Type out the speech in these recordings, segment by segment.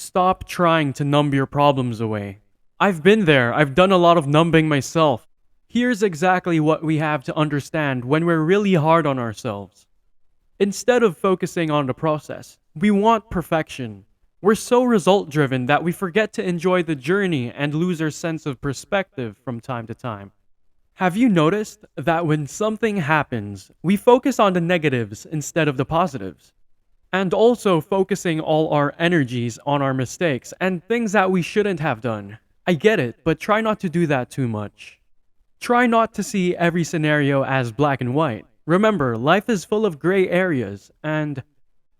Stop trying to numb your problems away. I've been there, I've done a lot of numbing myself. Here's exactly what we have to understand when we're really hard on ourselves. Instead of focusing on the process, we want perfection. We're so result driven that we forget to enjoy the journey and lose our sense of perspective from time to time. Have you noticed that when something happens, we focus on the negatives instead of the positives? And also focusing all our energies on our mistakes and things that we shouldn't have done. I get it, but try not to do that too much. Try not to see every scenario as black and white. Remember, life is full of gray areas, and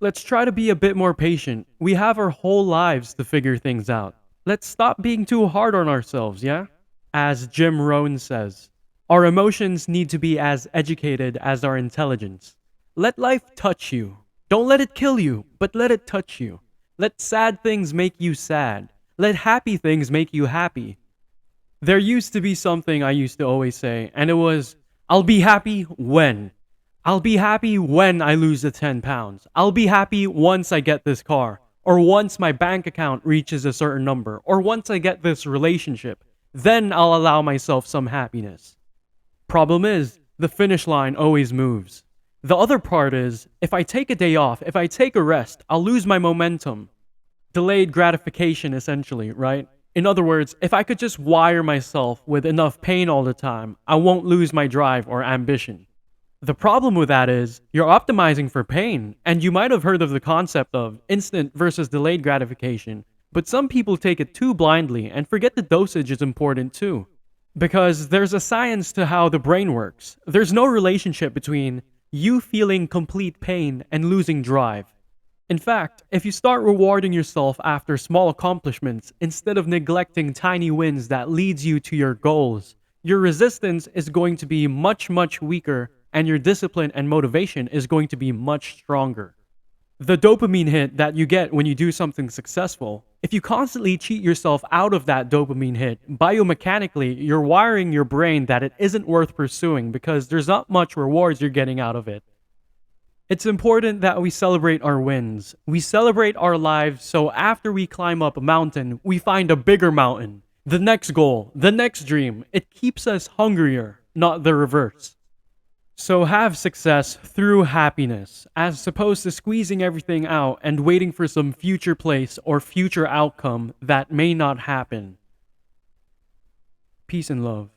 let's try to be a bit more patient. We have our whole lives to figure things out. Let's stop being too hard on ourselves, yeah? As Jim Rohn says, our emotions need to be as educated as our intelligence. Let life touch you. Don't let it kill you, but let it touch you. Let sad things make you sad. Let happy things make you happy. There used to be something I used to always say, and it was, I'll be happy when. I'll be happy when I lose the 10 pounds. I'll be happy once I get this car, or once my bank account reaches a certain number, or once I get this relationship. Then I'll allow myself some happiness. Problem is, the finish line always moves. The other part is, if I take a day off, if I take a rest, I'll lose my momentum. Delayed gratification, essentially, right? In other words, if I could just wire myself with enough pain all the time, I won't lose my drive or ambition. The problem with that is, you're optimizing for pain, and you might have heard of the concept of instant versus delayed gratification, but some people take it too blindly and forget the dosage is important too. Because there's a science to how the brain works. There's no relationship between you feeling complete pain and losing drive. In fact, if you start rewarding yourself after small accomplishments instead of neglecting tiny wins that leads you to your goals, your resistance is going to be much weaker and your discipline and motivation is going to be much stronger. The dopamine hit that you get when you do something successful, if you constantly cheat yourself out of that dopamine hit, biomechanically, you're wiring your brain that it isn't worth pursuing because there's not much rewards you're getting out of it. It's important that we celebrate our wins. We celebrate our lives so after we climb up a mountain, we find a bigger mountain. The next goal, the next dream. It keeps us hungrier, not the reverse. So have success through happiness, as opposed to squeezing everything out and waiting for some future place or future outcome that may not happen. Peace and love.